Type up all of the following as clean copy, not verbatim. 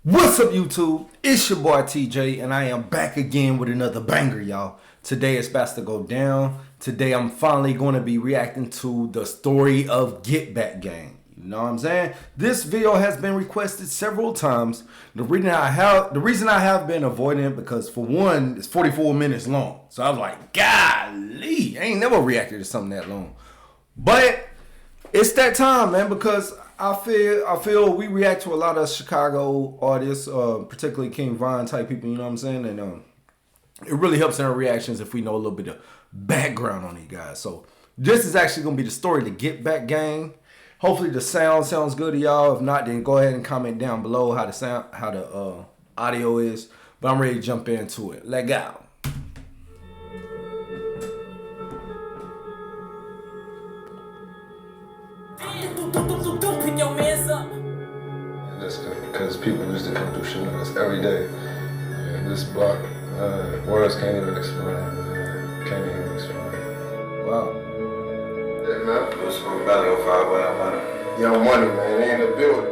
What's up, YouTube? It's your boy TJ, and I am back again with another banger, y'all. Today it's about to go down. Today I'm finally going to be reacting to the story of Get Back Gang. You know what I'm saying? This video has been requested several times. The reason I have been avoiding it because, for one, it's 44 minutes long. So I was like, golly, I ain't never reacted to something that long. But it's that time, man, because I feel we react to a lot of Chicago artists, particularly King Von type people, you know what I'm saying? And it really helps in our reactions if we know a little bit of background on these guys. So this is actually going to be the story to Get Back Gang. Hopefully the sound sounds good to y'all. If not, then go ahead and comment down below how the audio is. But I'm ready to jump into it. Let go. Put your hands up. Just because people used to come through shooting us every day. And this block, words can't even explain. Can't even explain. Wow. Yeah, man. It was from Valley 05, what I'm on. Young Money, man, they in the building.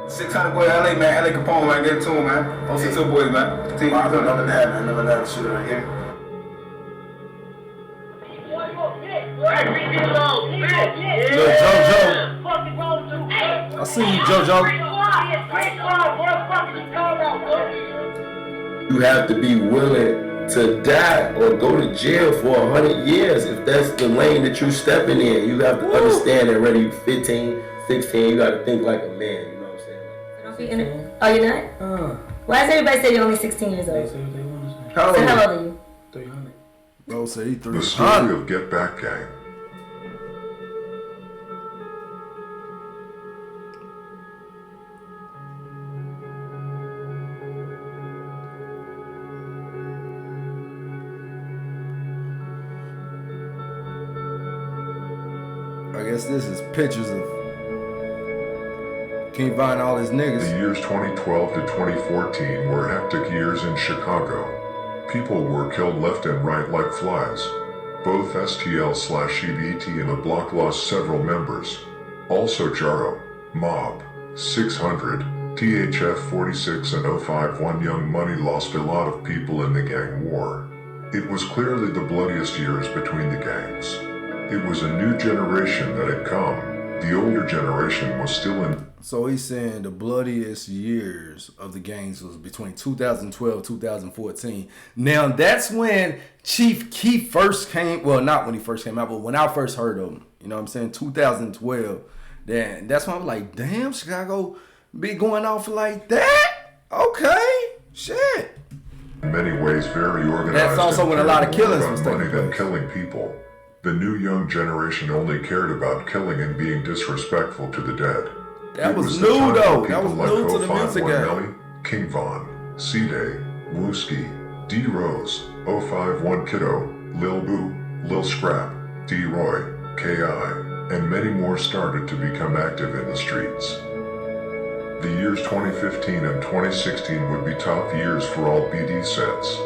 600 boy, LA, man. LA Capone, man. Get it to him, man. 062 boys, man. Team, I never that, man. Never let a shooter in here. Look, JoJo. I see you, JoJo. You have to be willing to die or go to jail for 100 years if that's the lane that you're stepping in. You have to understand that whether you're 15, 16, you got to think like a man, you know what I'm saying? Oh, you're not? Why does everybody say you're only 16 years old? How So old how are old are you? 300. Bro, say he The story 300. of Get Back Gang. I guess this is pictures of King Von and all his niggas. The years 2012 to 2014 were hectic years in Chicago. People were killed left and right like flies. Both STL/EBT and the block lost several members. Also Jaro, Mob, 600, THF 46 and 051 Young Money lost a lot of people in the gang war. It was clearly the bloodiest years between the gangs. It was a new generation that had come. The older generation was still in. So he's saying the bloodiest years of the gangs was between 2012 2014. Now that's when Chief Keef first came. Well, not when he first came out, but when I first heard of him. You know what I'm saying? 2012. Then that's when I was like, damn, Chicago be going off like that? Okay, shit. In many ways very organized. That's also and when a lot of cared more killings about was money taking than place. killing people. The new young generation only cared about killing and being disrespectful to the dead. That It was the new time though. for That was people like new to the 051 music game. Melly, King Von, C-Day, Wooski, D Rose, 051 Kiddo, Lil Boo, Lil Scrap, D Roy, K.I., and many more started to become active in the streets. The years 2015 and 2016 would be top years for all BD sets.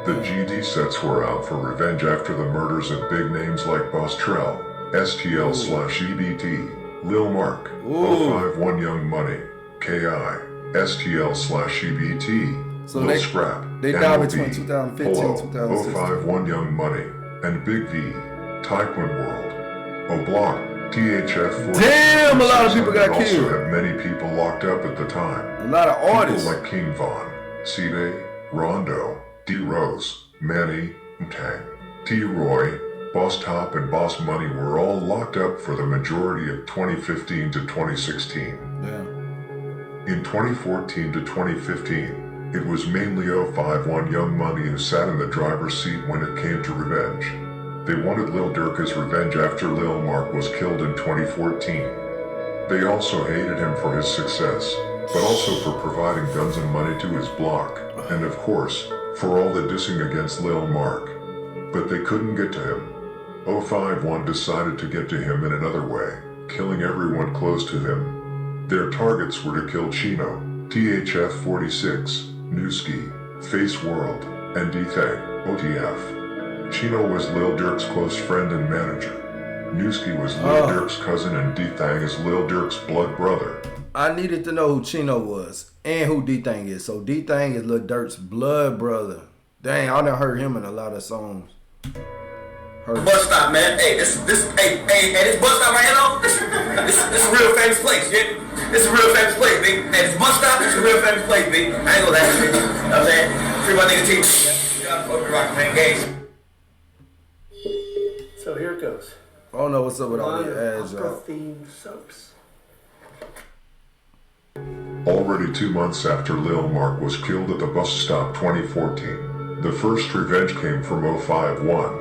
The GD sets were out for revenge after the murders of big names like Boss Trell, STL/EBT, Lil Mark, 051 Young Money, KI, STL/EBT, So Lil Scrap, they died MOB, between 2015 Polo, 2016. 051 Young Money, and Big V, Taekwondo World, O'Block, THF 46. Damn, a lot of people got also killed. had many people locked up at the time. A lot of artists. People like King Von, C-Day, Rondo, D Rose, Manny, Tang, T Roy, Boss Top, and Boss Money were all locked up for the majority of 2015 to 2016. Yeah. In 2014 to 2015, it was mainly 051 Young Money who sat in the driver's seat when it came to revenge. They wanted Lil Durk as revenge after Lil Mark was killed in 2014. They also hated him for his success, but also for providing guns and money to his block, and of course, for all the dissing against Lil Mark. But they couldn't get to him. 051 decided to get to him in another way, killing everyone close to him. Their targets were to kill Chino, THF 46, Newski, Face World, and D-Thang, OTF. Chino was Lil Durk's close friend and manager. Newski was Lil Durk's cousin and D-Thang is Lil Durk's blood brother. I needed to know who Chino was and who D-Thang is. So D-Thang is Lil Durk's blood brother. Dang, I done heard him in a lot of songs. Bus stop, man. Hey, this bus stop right here, though. This is a real famous place, yeah. This is a real famous place, big. Hey, this bus stop is a real famous place, big. I ain't gonna lie to you. You know what I'm saying? Free my nigga T. Yeah, fuck me rockin', man. Gays. So here it goes. I don't know what's up with all the ads, y'all. Theme soaps. Already 2 months after Lil Mark was killed at the bus stop 2014, the first revenge came from 051.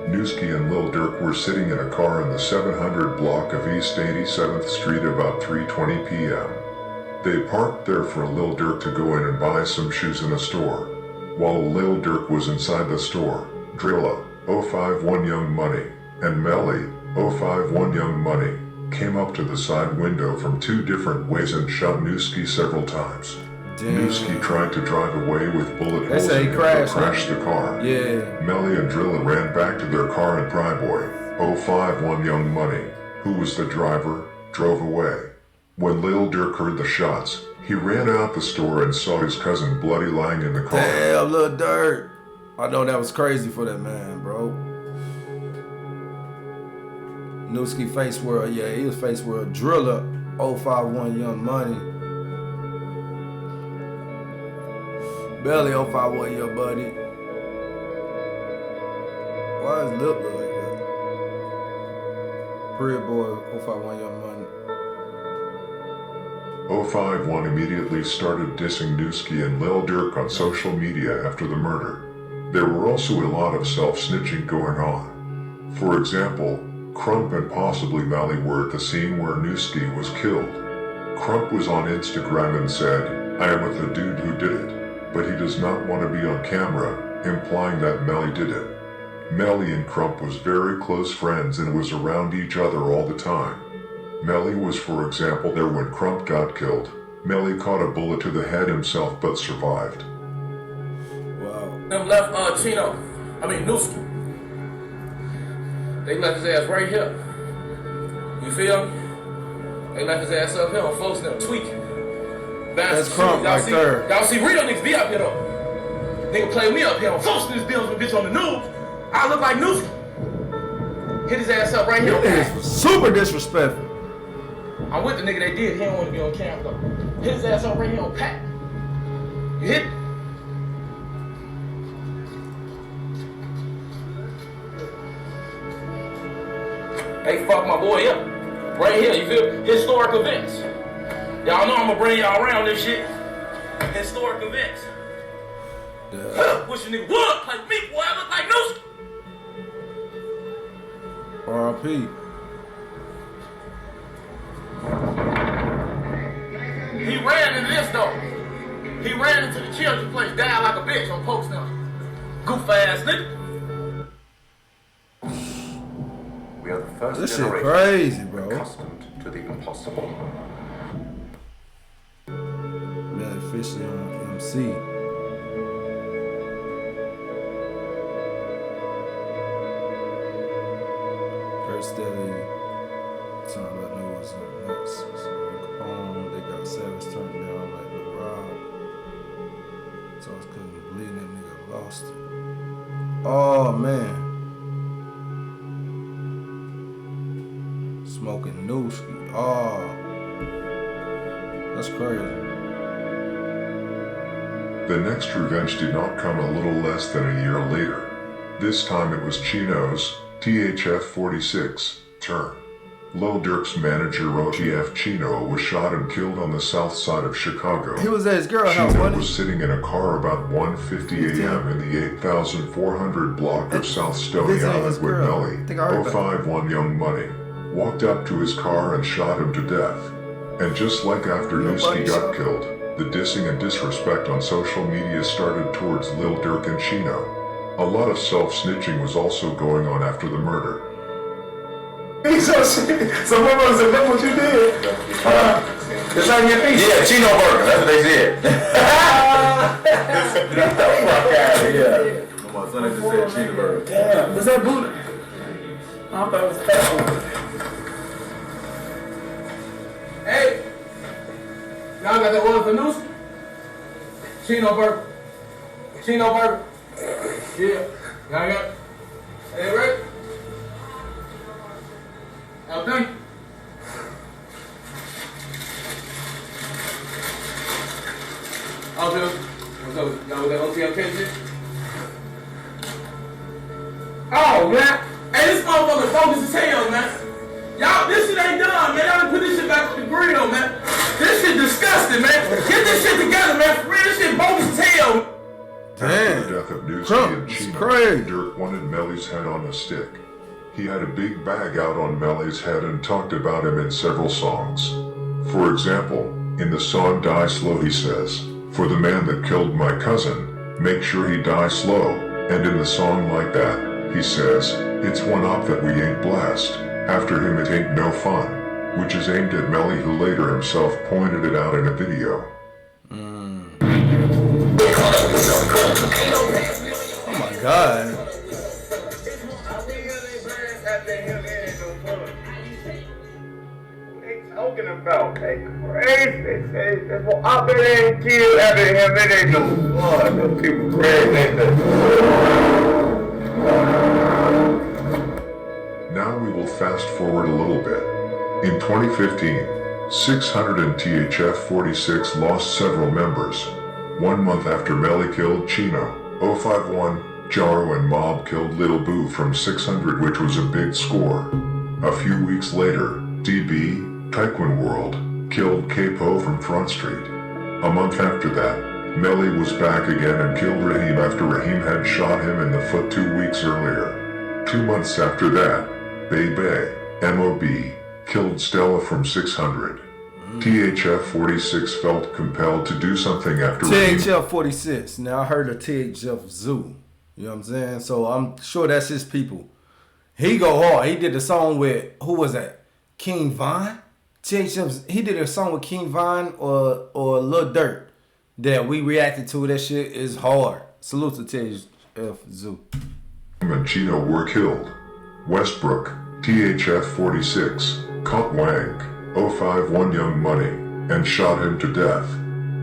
Newski and Lil Durk were sitting in a car in the 700 block of East 87th Street about 3:20 p.m. They parked there for Lil Durk to go in and buy some shoes in a store. While Lil Durk was inside the store, Drilla, 051 Young Money, and Melly, 051 Young Money, came up to the side window from 2 different ways and shot Newski several times. Damn. Newski tried to drive away with bullet holes say in he it, crashed, but crashed the car. Yeah. Melly and Drilla ran back to their car and Pryboy, 051 Young Money, who was the driver, drove away. When Lil Durk heard the shots, he ran out the store and saw his cousin bloody lying in the car. Damn, Lil Durk. I know that was crazy for that man, bro. Newski face world, yeah, he was face world. Driller, 051 Young Money. Belly 051 Young Buddy. Why his lip look like that? Pretty boy 051 Young Money. 051 immediately started dissing Newski and Lil Durk on social media after the murder. There were also a lot of self-snitching going on. For example, Crump and possibly Mally were at the scene where Newski was killed. Crump was on Instagram and said, "I am with the dude who did it," but he does not want to be on camera, implying that Mally did it. Melly and Crump was very close friends and was around each other all the time. Melly was, for example, there when Crump got killed. Melly caught a bullet to the head himself but survived. Wow. Them left Newski. They left his ass right here. You feel me? They left his ass up here on folks them tweaking. That's Crump right there. Y'all see real niggas be up here though. Nigga play me up here on folks in this bills with bitch on the news. I look like Newski. Hit his ass up right here. This was super disrespectful. I'm with the nigga that did. He don't want to be on camera though. Hit his ass up right here on Pat. You hit? They fuck my boy up. Right here, you feel? Historic events. Y'all know I'm gonna bring y'all around this shit. Historic events. Wish a nigga would play with me, boy. I look like Newski. R.I.P. He ran into this though. He ran into the children's place, died like a bitch on post now. Goof ass nigga. We are the first This shit generation crazy, bro. accustomed to the impossible. Man, officially on MC. First steady. Time I know what's up next. So Capone, they got Savage turned down like the Rob. So I was couldn't believe that nigga lost it. Oh man. Smoking Newski. Oh. That's crazy. The next revenge did not come a little less than a year later. This time it was Chino's, THF-46, turn. Lil Durk's manager OTF Chino was shot and killed on the south side of Chicago. He was at his girl house, Chino wasn't was he? sitting in a car about 1:50 a.m. in the 8400 block of South Stony visiting his Island with girl. Melly, I think I heard about 051 Young Money, walked up to his car and shot him to death. And just like after Newski got killed, the dissing and disrespect on social media started towards Lil Durk and Chino. A lot of self-snitching was also going on after the murder. So motherfuckers said, look what you did. It's on your feet. Yeah, Chino burger. That's what they said. Get the fuck out of here. My son just said cheeseburger. Damn, was that Buddha? I thought it was fat. Hey, Y'all got that order for noose? Chino burger. Chino burger. Yeah. Y'all got it? Hey, right? Everything? Okay. What's up? Y'all with that OTLK shit? Oh, man. Hey, this motherfucker bogus as hell, man. Y'all, this shit ain't done, man. Y'all done put this shit back on the grill, man. This shit disgusting, man. Get this shit together, man. For real, this shit bogus as hell. After the death of Newski and Chino, Durk wanted Melly's head on a stick. He had a big bag out on Melly's head and talked about him in several songs. For example, in the song Die Slow he says, "For the man that killed my cousin, make sure he die slow." And in the song Like That, he says, "It's one up that we ain't blessed. After him it ain't no fun," which is aimed at Melly, who later himself pointed it out in a video. Oh my God. Talking about they crazy. That's what I bet they ain't killed after him. It ain't no fun. Them people crazy. Now we will fast forward a little bit. In 2015, 600 and THF-46 lost several members. 1 month after Melly killed Chino, 051, Jaro and Mob killed Lil Boo from 600, which was a big score. A few weeks later, DB, Taekwon World, killed Capo from Front Street. A month after that, Melly was back again and killed Raheem after Raheem had shot him in the foot 2 weeks earlier. 2 months after that, Bebe, MOB, killed Stella from 600. THF-46 felt compelled to do something after THF-46. Now I heard of THF Zoo. You know what I'm saying? So I'm sure that's his people. He go hard. He did a song with, who was that? King Von? THF, he did a song with King Von or Lil Durk that we reacted to. That shit is hard. Salute to THF Zoo. and Chino were killed. Westbrook, THF-46, caught Wang, 051 Young Money, and shot him to death.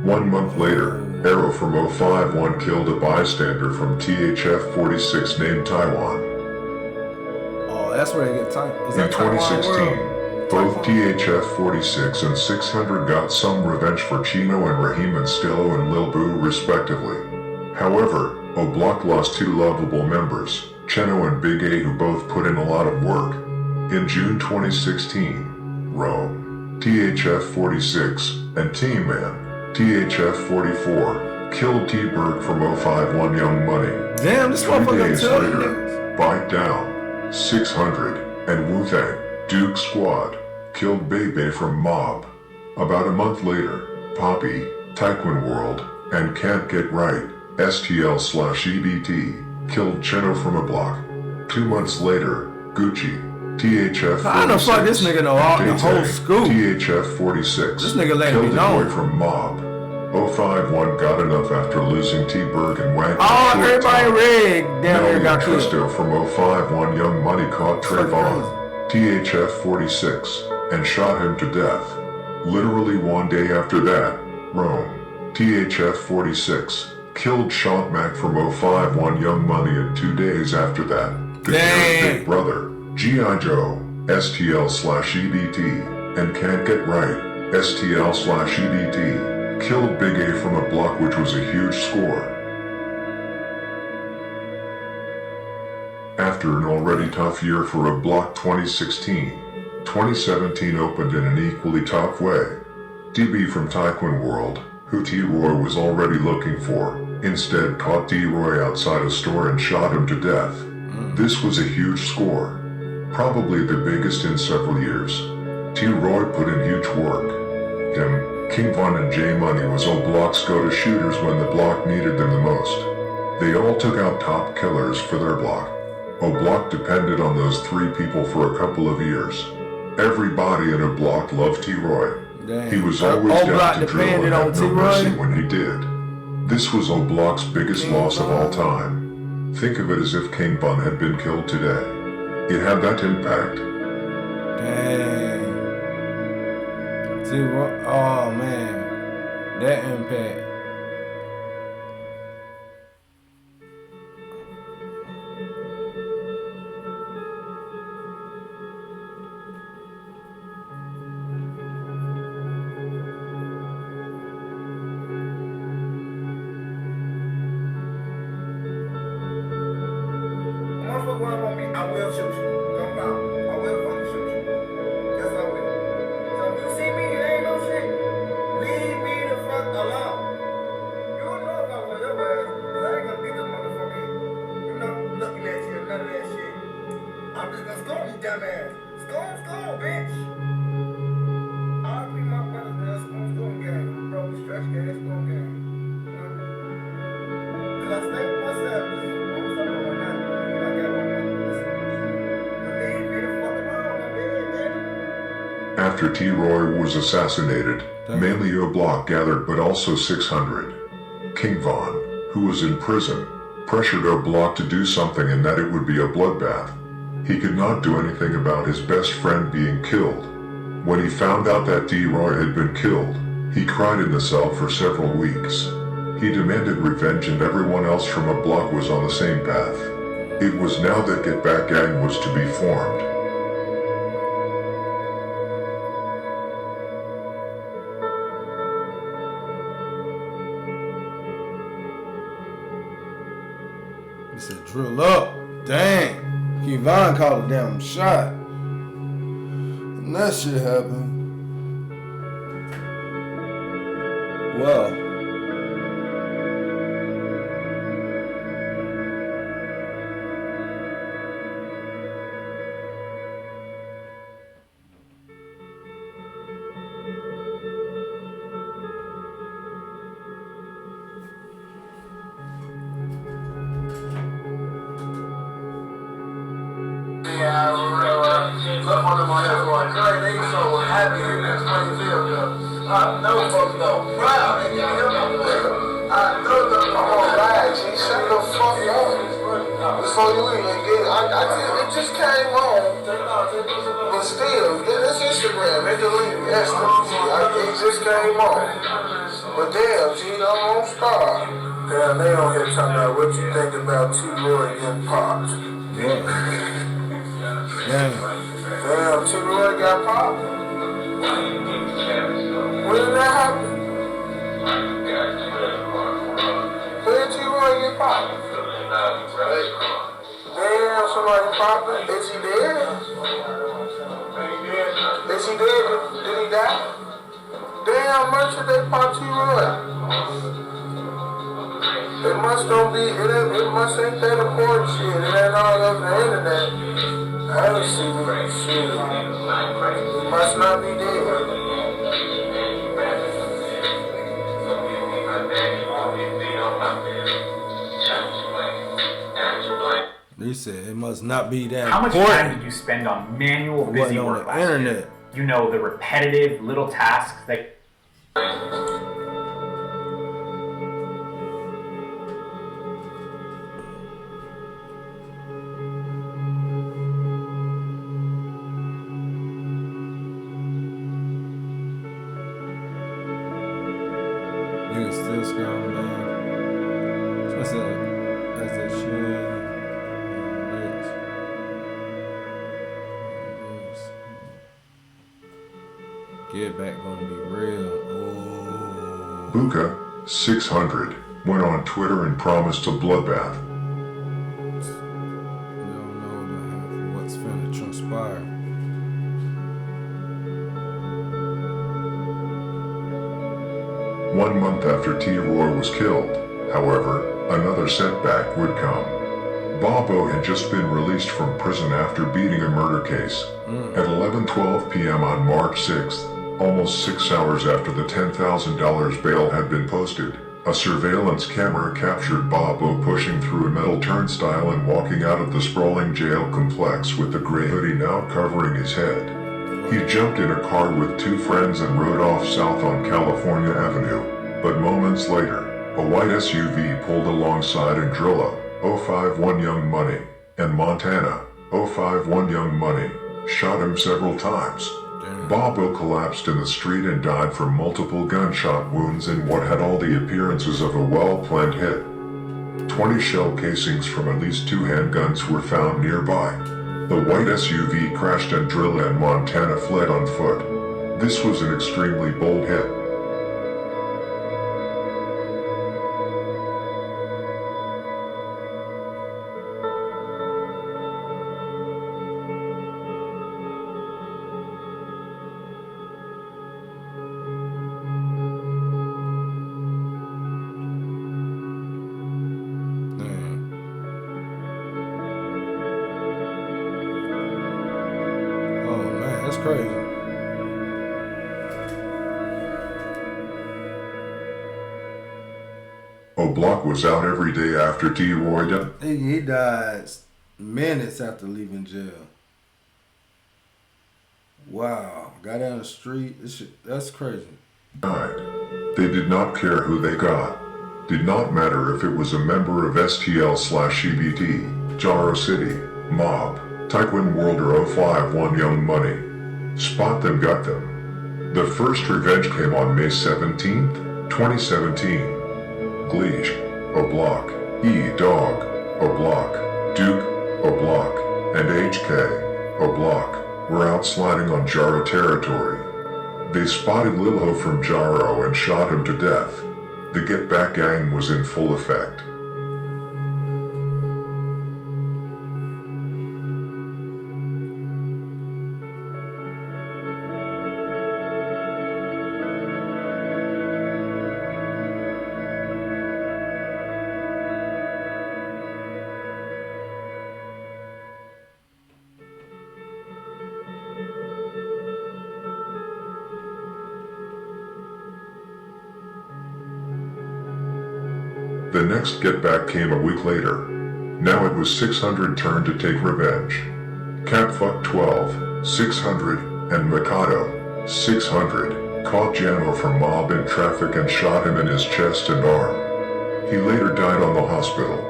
1 month later, Arrow from 051 killed a bystander from THF-46 named Taiwan. Oh, that's where they get time. In 2016, both THF-46 and 600 got some revenge for Chino and Raheem and Stillo and Lil Boo respectively. However, O-Block lost 2 lovable members, Cheno and Big A, who both put in a lot of work. In June 2016, Rome, THF-46, and T-Man, THF-44, killed T-Berg from 051 Young Money. Damn, this 3 motherfucker days tell you later, Bite Down, 600, and Wu-Tang, Duke Squad, killed Bebe from Mob. About a month later, Poppy, Taekwon World, and Can't Get Right, STL/EDT, killed Cheno from a block. 2 months later, Gucci, THF-46, how the fuck this nigga know all the whole school? THF-46, This nigga let me killed a know. boy from Mob. 051 got enough after losing T-Berg and Wang. Oh, everybody rigged. Damn, Melly they got killed. Tristo from 051 Young Money caught Trayvon, THF-46, and shot him to death. Literally 1 day after that, Rome, THF-46, killed Shot Mac from 051 Young Money, and 2 days after that, the Big Brother, G.I. Joe, STL/EDT, and Can't Get Right, STL/EDT, killed Big A from a block, which was a huge score. After an already tough year for a block 2016, 2017 opened in an equally tough way. DB from Taekwon World, who T-Roy was already looking for, instead caught D-Roy outside a store and shot him to death. This was a huge score, probably the biggest in several years. T-Roy put in huge work. Him, King Von and J Money was O-Block's go-to shooters when the block needed them the most. They all took out top killers for their block. O-Block depended on those 3 people for a couple of years. Everybody in O-Block loved T-Roy. He was always down to drill and had no mercy when he did. This was O-Block's biggest loss of all time. Think of it as if King Von had been killed today. It had that impact. Dang. Oh, man. That impact. Motherfucker run on me, I will shoot you. Don't know. I will fucking shoot you. Yes, I will. So if you see me, it ain't no shit. Leave me the fuck alone. You don't know if I want your ass, cause I ain't gonna beat the motherfucker. You know, looking at you, none of that shit. I'm just gonna score you, dumbass. Score, bitch. I'll be my brother's ass, score game. Bro, we stretch game, score game. Cause I stay with myself, I'm somewhere right now. After T-Roy was assassinated, mainly O Block gathered but also 600. King Von, who was in prison, pressured O Block to do something and that it would be a bloodbath. He could not do anything about his best friend being killed. When he found out that T-Roy had been killed, he cried in the cell for several weeks. He demanded revenge and everyone else from O Block was on the same path. It was now that Get Back Gang was to be formed. He said, drill up. Dang. Kevon called a damn shot. And that shit happened. Well. It just came on, but still, it's Instagram, it deleted it just came on. But damn, G, don't start. Damn, they on here talking about what you think about T-Roy getting popped. Damn, T-Roy got popped? When did that happen? When did T-Roy get popped? Damn, somebody popped him. Is he dead? Is he dead? Did he die? Damn, much did they pop T-Roy? It must don't be, it must ain't that important shit. It ain't all over the internet. I don't see that shit. It must not be dead. They said it must not be that How much important. time did you spend on manual busy on work the last internet? year? You know, the repetitive little tasks that... Niggas still scrolling down. So I said, as they should. Get Back gonna be real. Oh. Buka, 600, went on Twitter and promised a bloodbath. We don't know what's finna transpire. One month after T-Roy was killed, however, another setback would come. Bobo had just been released from prison after beating a murder case. At 11:12 p.m. on March 6th, almost 6 hours after the $10,000 bail had been posted, a surveillance camera captured Bobo pushing through a metal turnstile and walking out of the sprawling jail complex with the gray hoodie now covering his head. He jumped in a car with two friends and rode off south on California Avenue, but moments later, a white SUV pulled alongside and Drilla, 051 Young Money, and Montana, 051 Young Money, shot him several times. Bobo collapsed in the street and died from multiple gunshot wounds in what had all the appearances of a well-planned hit. 20 shell casings from at least 2 handguns were found nearby. The white SUV crashed and Drilla and Montana fled on foot. This was an extremely bold hit. That's crazy. O'Block was out every day after T-Roy died. He died minutes after leaving jail. Wow. Got out on the street. That's crazy. They did not care who they got. Did not matter if it was a member of STL/EBT, Jaro City, Mob, Taekwon World or 051 Young Money. Spot them, got them. The first revenge came on May 17th, 2017. Gleesh, O'Block, E-Dog, O'Block, Duke, O'Block, and HK, O'Block were out sliding on Jaro territory. They spotted Lil Ho from Jaro and shot him to death. The Get Back gang was in full effect. The next Get Back came a week later. Now it was 600 turn to take revenge. Capfuck 12, 600, and Mikado, 600, caught Jano from Mob in traffic and shot him in his chest and arm. He later died on the hospital.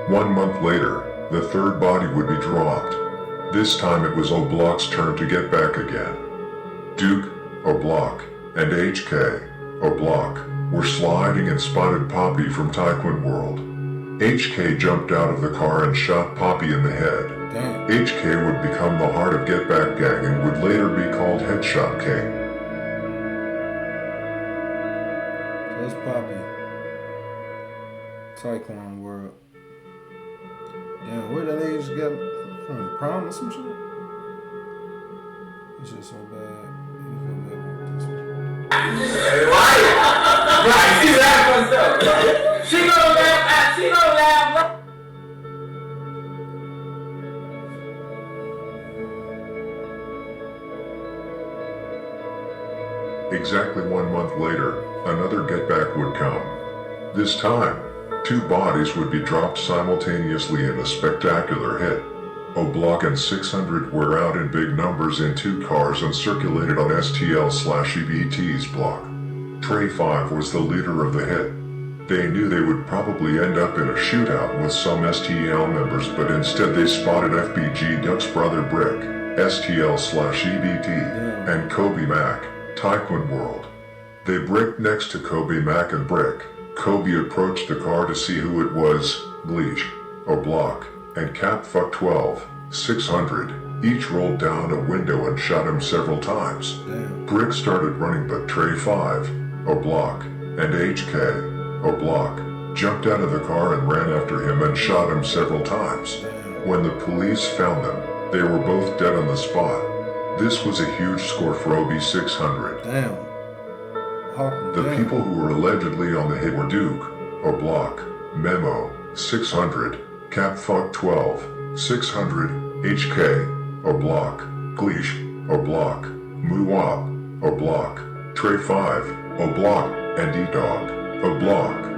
1 month later, the third body would be dropped. This time it was O'Block's turn to get back again. Duke, O'Block, and HK, O'Block, were sliding and spotted Poppy from Taekwon World. HK jumped out of the car and shot Poppy in the head. Damn. HK would become the heart of Get Back Gang and would later be called Headshot King. That's Poppy. Taekwon World. Damn, where did they just get from? Prom or some shit? It's just so bad. Right, she laughed herself. She gonna laugh. Exactly 1 month later, another Get Back would come. This time, 2 bodies would be dropped simultaneously in a spectacular hit. O'Block and 600 were out in big numbers in 2 cars and circulated on STL/EBT's block. Trey 5 was the leader of the hit. They knew they would probably end up in a shootout with some STL members, but instead they spotted FBG Duck's brother Brick, STL/EBT, and Kobe Mack, Taekwon World. They bricked next to Kobe Mack and Brick. Kobe approached the car to see who it was. Gleesh, O'Block, and Capfuck 12, 600, each rolled down a window and shot him several times. Damn. Brick started running, but Trey 5, O'Block, and HK, O'Block, jumped out of the car and ran after him and shot him several times. When the police found them, they were both dead on the spot. This was a huge score for OB600. Damn. The people who were allegedly on the hit were Duke, O'Block, Memo, 600, Capfuck 12, 600, HK, O'Block, Gleesh, O'Block, Muwap, O'Block, Trey 5, O'Block, and E-Dog, O'Block.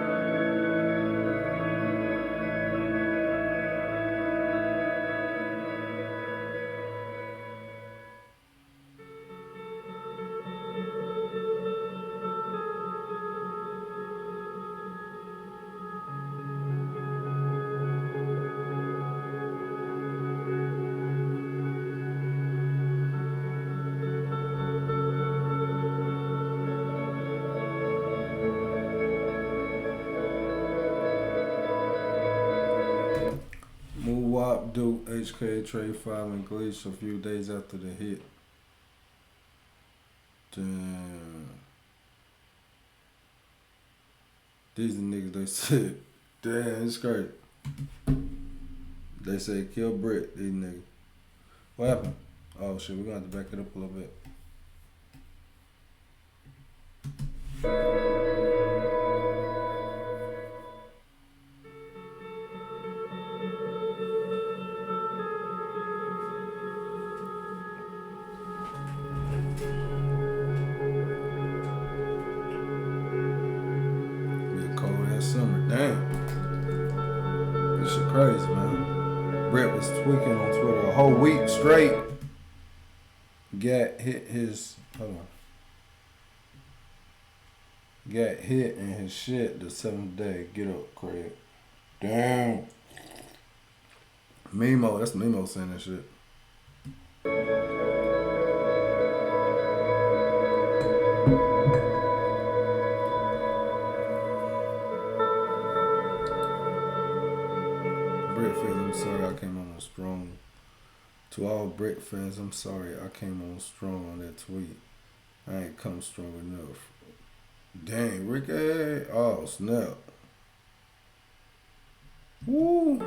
Duke, HK, Trey 5, and Gleesh a few days after the hit. Damn. These are niggas they said. Damn, it's crazy. They say kill Britt, these niggas. What happened? Oh shit, we're gonna have to back it up a little bit. Be a cold ass summer, damn. This shit crazy, man. Brett was tweaking on Twitter a whole week straight. Got hit his, hold on. Got hit in his shit the 7th day. Get up, Craig. Damn. Memo, that's Memo saying that shit. Brit fans, I'm sorry I came on strong. To all Brit fans, I'm sorry I came on strong on that tweet. I ain't come strong enough. Dang, Ricky. Oh, snap. Woo.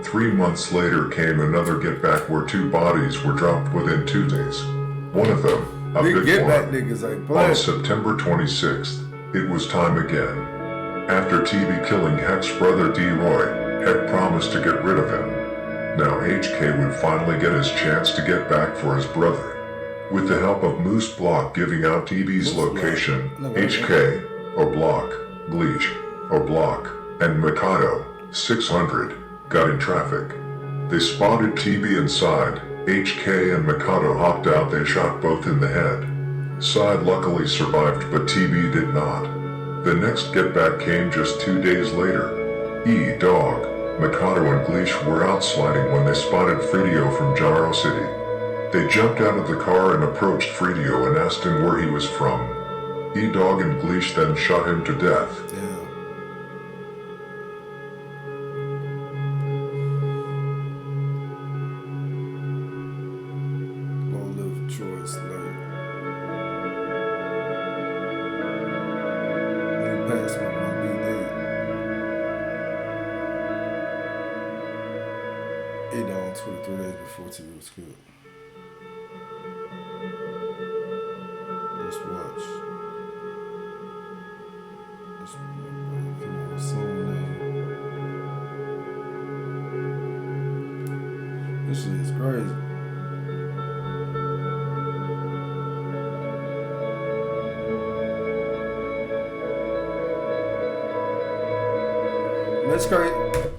3 months later came another get back where 2 bodies were dropped within 2 days. One of them, a big get back one. niggas ain't On playing. September 26th, it was time again. After TV killing Heck's brother D-Roy, Heck promised to get rid of him. Now HK would finally get his chance to get back for his brother. With the help of Moose Block giving out TV's location, HK, O'Block, Gleesh, O'Block, and Mikado, 600, got in traffic. They spotted TB inside. HK and Mikado hopped out. They shot both in the head. Side luckily survived, but TB did not. The next get back came just 2 days later. Dog, Mikado and Gleesh were out sliding when they spotted Fridio from Jaro City. They jumped out of the car and approached Fridio and asked him where he was from. Dog and Gleesh then shot him to death. Damn. Long live Troy Slater. When he passed my BD. Dog on Twitter 3 days before TV was killed. Let's watch. Let's remember song name. This shit is crazy.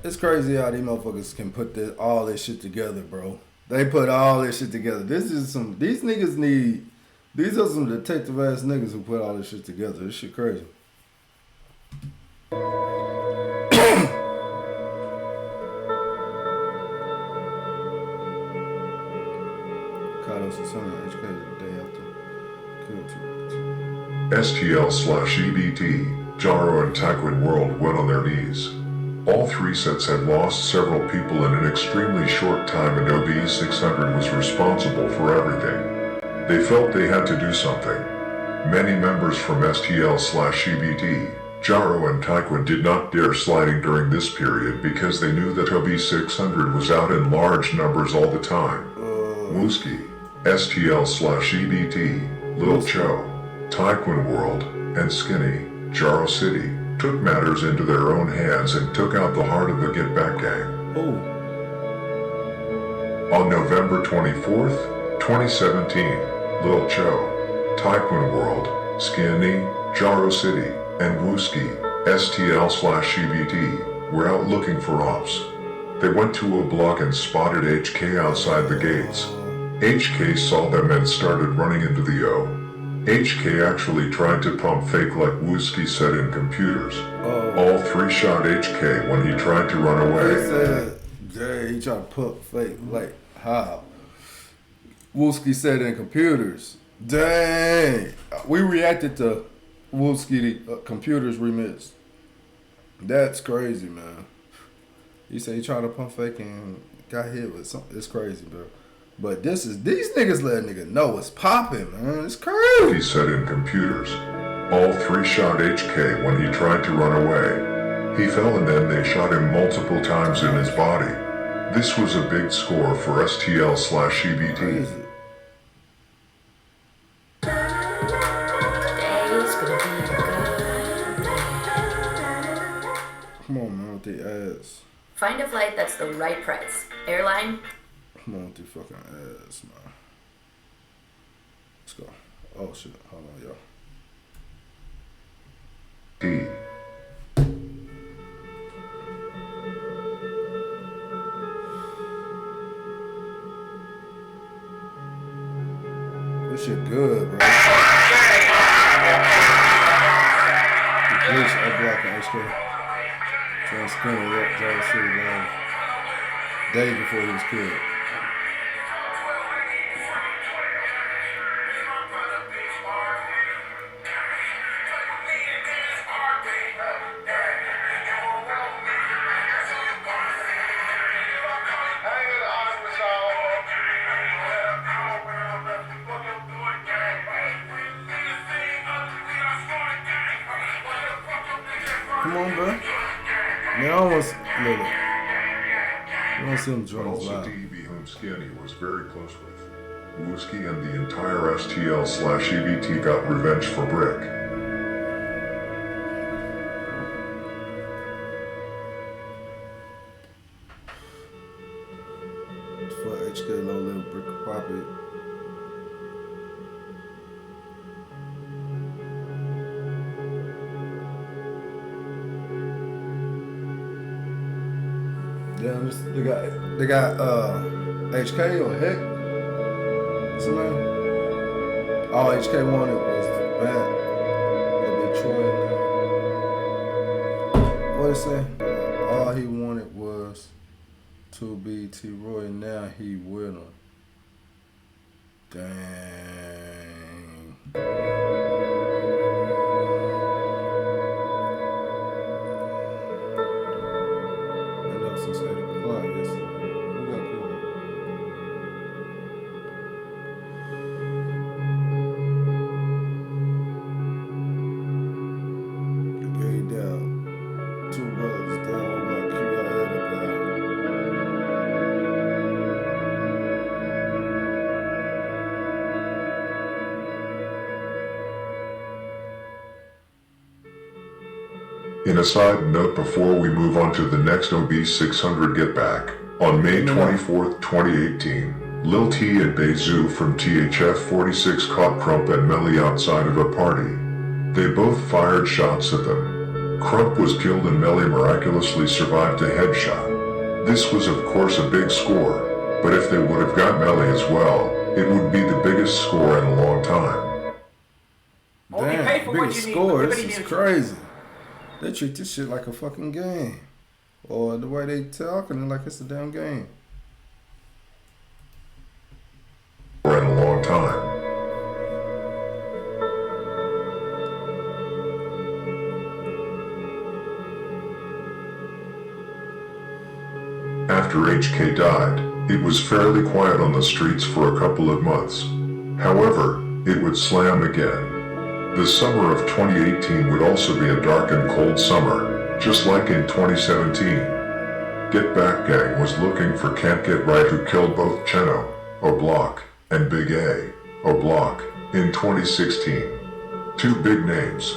It's crazy how these motherfuckers can put all this shit together, bro. They put all this shit together. These are some detective ass niggas who put all this shit together. This shit crazy. Carlos and son of HK the day after killed two. STL/EBT, Jaro and Taquin World went on their knees. All 3 sets had lost several people in an extremely short time, and OBE600 was responsible for everything. They felt they had to do something. Many members from STL/EBT, Jaro and Taquin did not dare sliding during this period because they knew that OB600 was out in large numbers all the time. Wooski, STL/EBT, Lil Cho, Taquin World, and Skinny, Jaro City, took matters into their own hands and took out the heart of the Get Back gang. On November 24th, 2017, Lil Cho, Taquin World, Skinny, Jaro City, and Wooski, STL/EBT, were out looking for ops. They went to a block and spotted HK outside the gates. HK saw them and started running into the O. HK actually tried to pump fake like Wooski said in computers. All 3 shot HK when he tried to run away. They said, he tried to pump fake like how? Wooski said in computers. Dang. We reacted to Wooski computers remix. That's crazy, man. He said he tried to pump fake and got hit with something. It's crazy, bro. But these niggas let a nigga know what's popping, man. It's crazy. He said in computers. All three shot HK when he tried to run away. He fell and then they shot him multiple times in his body. This was a big score for STL/EBT. Crazy. Come on, man, with the ass. Find a flight that's the right price. Airline. Come on with the fucking ass, man. Let's go. Oh shit, hold on, y'all. D. This shit good, bro. The police are blocking HK. Trying to spin it up, Java City, man. Days before he was killed. Come on, bro. Man, I almost look. You don't see him join us Also, live. D.B. whom Skinny was very close with. Wooski and the entire STL/EBT got revenge for Brick. For HK low level brick pop it. Damn, they got HK or Heck. What's his name? All HK wanted was bad. That be Troy now. What it say? All he wanted was to be T Roy, and now he with him. Dang. Since 8 o'clock yesterday. Who got killed? Gay down. Two brothers down on my QI head up out. In a side note before we move on to the next OB 600 Get Back, on May 24th, 2018, Lil T and Bezu from THF 46 caught Crump and Melly outside of a party. They both fired shots at them. Crump was killed and Melly miraculously survived a headshot. This was of course a big score, but if they would have got Melly as well, it would be the biggest score in a long time. Damn, biggest score, this is crazy. They treat this shit like a fucking game. Or the way they talking it like it's a damn game. For in a long time. After HK died, it was fairly quiet on the streets for a couple of months. However, it would slam again. The summer of 2018 would also be a dark and cold summer, just like in 2017. Get Back Gang was looking for Can't Get Right who killed both Cheno, O'Block, and Big A, O'Block, in 2016. Two big names,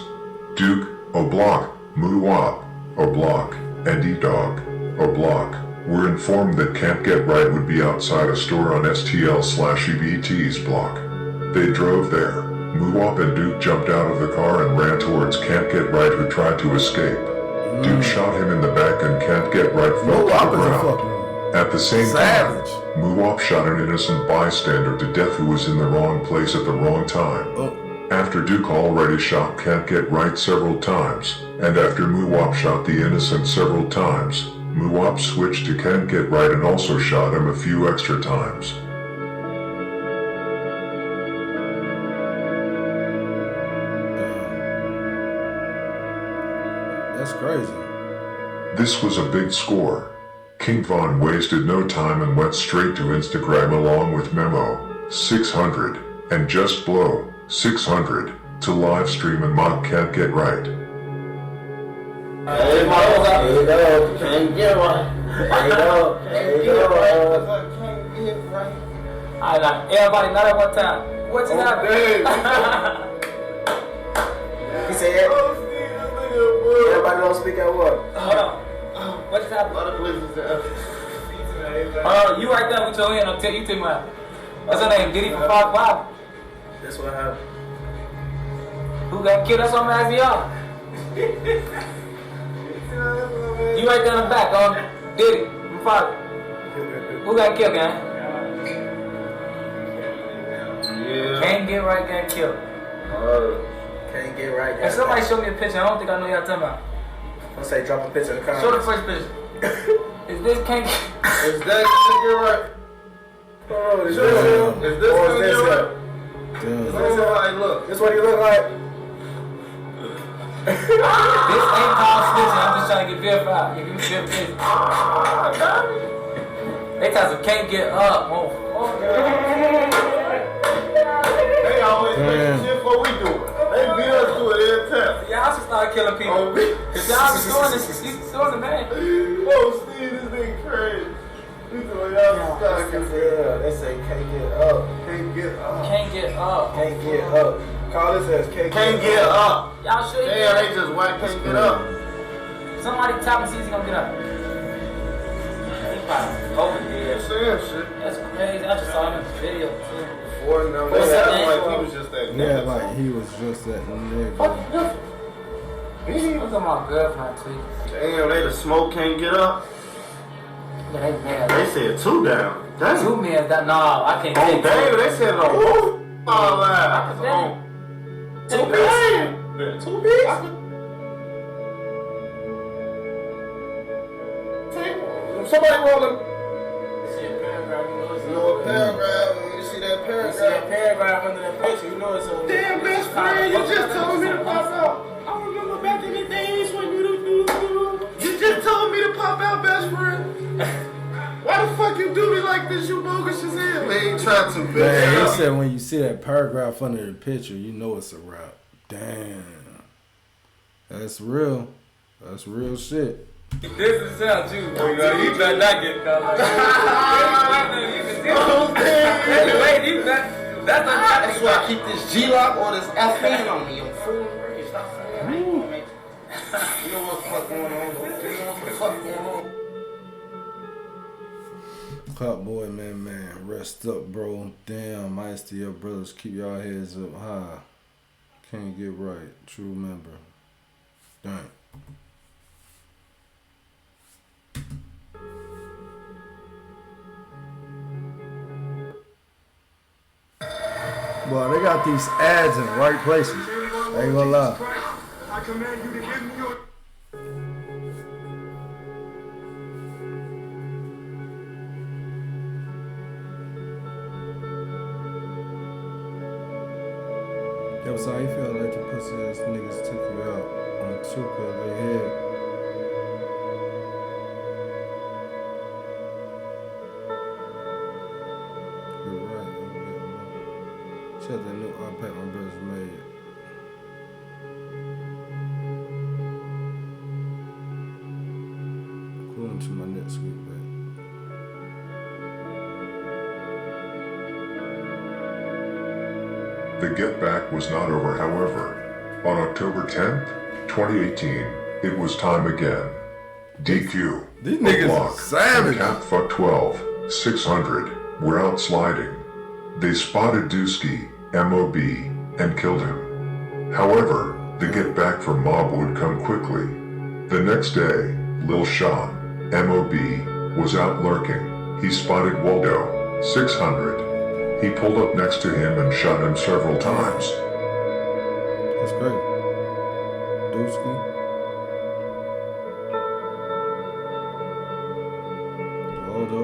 Duke, O'Block, Muwap, O'Block, and E-Dog, O'Block, were informed that Can't Get Right would be outside a store on STL/EBT's block. They drove there. Muwap and Duke jumped out of the car and ran towards Can't Get Right who tried to escape. Duke shot him in the back and Can't Get Right fell to the ground. At the same time, Muwap shot an innocent bystander to death who was in the wrong place at the wrong time. After Duke already shot Can't Get Right several times, and after Muwap shot the innocent several times, Muwap switched to Can't Get Right and also shot him a few extra times. That's crazy. This was a big score. King Von wasted no time and went straight to Instagram along with Memo 600 and Just Blow 600 to live stream and mock Can't Get Right. Hey, Mo, can't get right. Can't get right. Alright, now, everybody, not at one time. What just happened? He said, everybody don't speak at what? Hold on. What just happened? A lot of places You right there with your hand. You take my. What's her name? Diddy from Fox 5. That's what happened. Who got killed? That's what I'm asking y'all. You right there in the back, Diddy from Fox. Who got killed, gang? Yeah. Can't Get Right got killed. Can't get right. If somebody show me a picture, I don't think I know y'all talking about. I say drop a picture in the comments. Show the first picture. Is this Can't Get Is that Can't Get Right? Oh, is this him? Is this Can't Get Right? Is this how he look? This what he look like? This ain't called snitching. I'm just trying to get verified. If you get they tell some can't get up. They always make shit before we do it. They beat us to it every time. Y'all should start killing people. Cause y'all be doing this. You doing the man. Oh, Steve, this nigga crazy. He doing y'all start killing. Yeah, they say can't get up. Can't get up. Can't get up. Can't get up. Call this as can't get up. Y'all should. Damn, they just whack can't get up. Somebody top and see if he gonna get up. Over there. Shit. That's crazy. I just saw him in the video too. Four numbers. What's that, Like man? he was just that. Yeah, like he was just that nigga. Look at my girlfriend tweet. Damn, they the smoke can't get up. Yeah, they mad. They said two down. That's Two men that I can't oh take damn, they said no. All Damn. live. Two beats. Two beats. Somebody rolling. See a paragraph, You know a paragraph. When you see that paragraph. You see a paragraph under that picture, you know it's a Damn, best friend, you just told me to pop out. I remember back in the days when you just told me to pop out, best friend. Why the fuck you do me like this? You bogus as hell. We ain't trying to, bitch. Man, he said when you see that paragraph under the picture, you know it's a rap. Damn. That's real. That's real shit. This is sound too. You better not get caught like that. That's why I keep this G-Lock or this FN on me. I'm fooling. Stop fooling. You know what the fuck going on? You know what the fuck going on? Clout boy, man, rest up, bro. Damn, ice to your brothers. Keep y'all heads up high. Can't get right. True member. Dang. Boy, they got these ads in the right places. I ain't gonna lie. I command you to give me your... Yo, so how you feel like your pussy ass niggas took you out on Tuka of their head? You're right, I'm getting that. Check that new iPad my brother's made. Cool into my next scoop, back. The Get Back was not over, however. On October 10th, 2018, it was time again. DQ, These niggas Block, are savage. and Catfuck 12, 600 were out sliding. They spotted Dusky, MOB, and killed him. However, the Get Back from Mob would come quickly. The next day, Lil Sean, MOB, was out lurking. He spotted Waldo, 600. He pulled up next to him and shot him several times. That's great. Dusky. Waldo.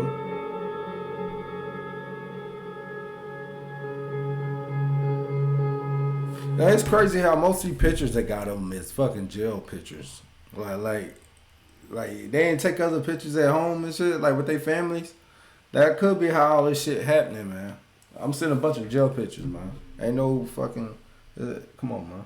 Now it's crazy how most of these pictures they got of them is fucking jail pictures. like they ain't take other pictures at home and shit, like with their families. That could be how all this shit happening, man. I'm seeing a bunch of jail pictures, man. Ain't no fucking. Come on, man.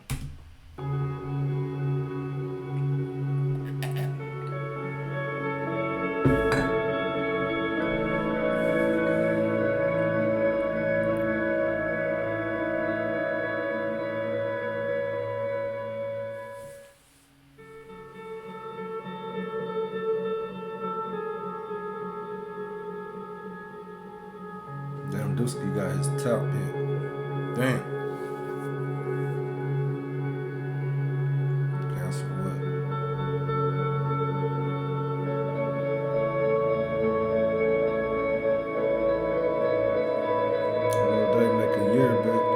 Damn, Dusky got his top hit. Damn. Guess what? Well, they make a year, bitch.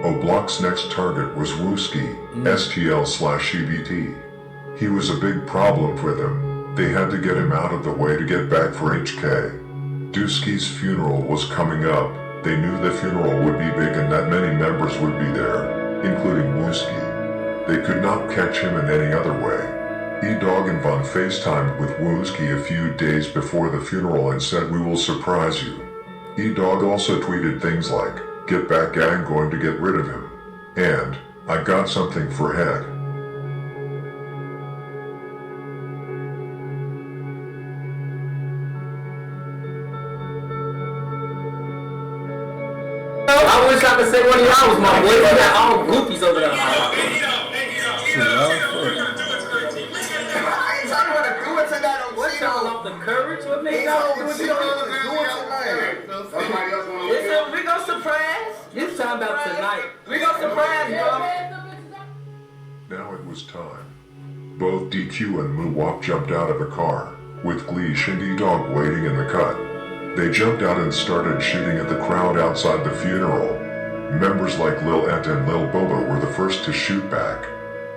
O'Block's next target was Wooski, STL/EBT. He was a big problem for them. They had to get him out of the way to get back for HK. Dusky's funeral was coming up. They knew the funeral would be big and that many members would be there, including Wooski. They could not catch him in any other way. E-Dog and Von FaceTimed with Wooski a few days before the funeral and said, "We will surprise you." E-Dog also tweeted things like, "Get back gang going to get rid of him," and "I got something for head." I wish I could say one of y'all was my boy. We got all groupies over there. What's y'all off the courage? What made y'all do what you don't even do it tonight? We gonna surprise. You talking about tonight? We gonna surprise, bro. Now it was time. Both DQ and Muwap jumped out of a car, with Gleesh and E-Dog waiting in the cut. They jumped out and started shooting at the crowd outside the funeral. Members like Lil Ant and Lil Boba were the first to shoot back.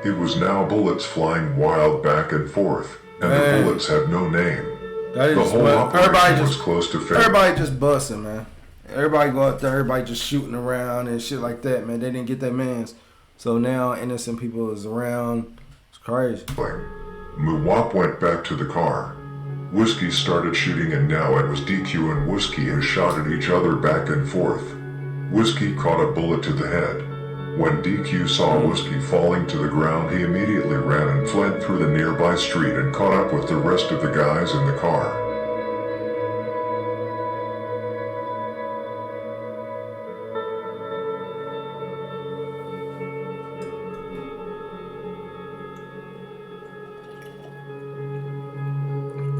It was now bullets flying wild back and forth, and the bullets had no name. That The is whole operation everybody was just close to failure. everybody just busting, man. Everybody go out there, everybody just shooting around and shit like that, man. They didn't get that man's, so now innocent people is around. It's crazy. Muwap went back to the car. Wooski started shooting and now it was DQ and Wooski who shot at each other back and forth. Wooski caught a bullet to the head. When DQ saw Wooski falling to the ground, he immediately ran and fled through the nearby street and caught up with the rest of the guys in the car.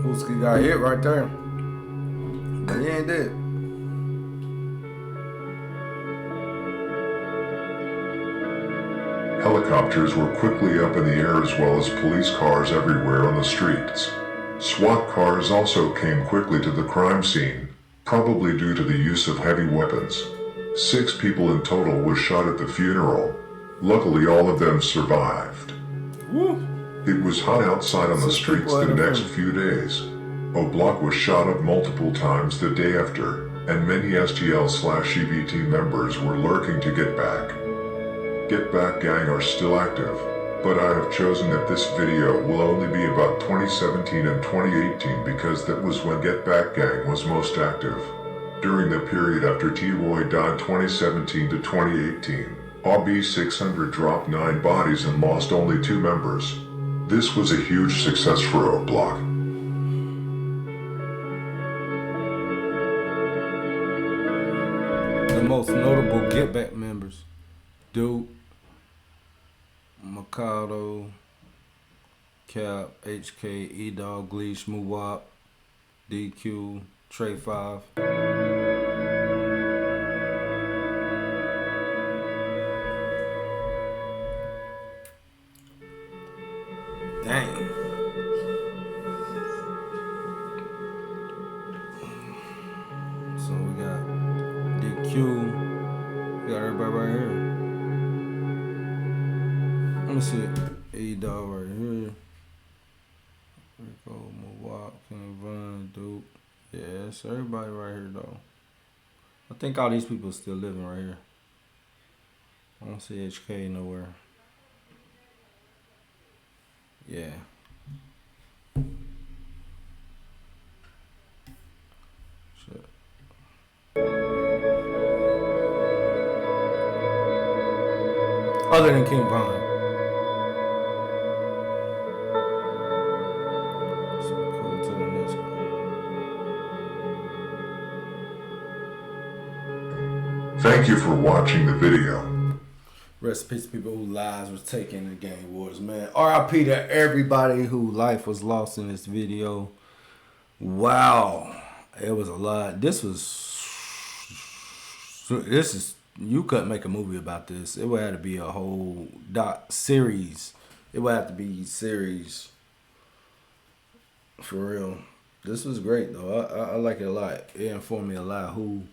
Wooski got hit right there, but he ain't dead. Helicopters were quickly up in the air as well as police cars everywhere on the streets. SWAT cars also came quickly to the crime scene, probably due to the use of heavy weapons. 6 people in total were shot at the funeral. Luckily, all of them survived. It was hot outside on the streets the next few days. O'Block was shot up multiple times the day after, and many STL/EBT members were lurking to get back. Get Back Gang are still active, but I have chosen that this video will only be about 2017 and 2018 because that was when Get Back Gang was most active. During the period after T-Roy died 2017 to 2018, OB600 dropped 9 bodies and lost only 2 members. This was a huge success for O'Block. The most notable Get Back members: Duke, Mikado, Cap, HK, E-Dog, Gleesh, Muwap, DQ, Trey 5. Dang. So we got DQ, we got everybody right here. Let me see. E-Dog right here. Rico, Muwap, King Von, Duke. Yeah, it's everybody right here though. I think all these people still living right here. I don't see HK nowhere. Yeah. Shit. Other than King Von. So go to the next one. Thank you for watching the video. Rest in peace to people whose lives was taken in the gang wars, man. RIP to everybody whose life was lost in this video. Wow. It was a lot. This is, you couldn't make a movie about this. It would have to be a whole series. It would have to be series. For real. This was great, though. I like it a lot. It informed me a lot who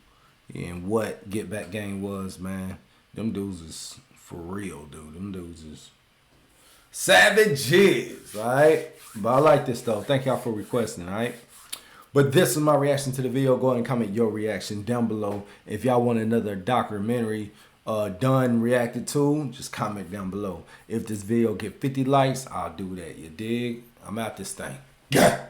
and what Get Back Gang was, man. Them dudes is for real, dude. Them dudes is savages, right? But I like this, though. Thank y'all for requesting, all right? But this is my reaction to the video. Go ahead and comment your reaction down below. If y'all want another documentary done, reacted to, just comment down below. If this video get 50 likes, I'll do that. You dig? I'm out this thing. Yeah.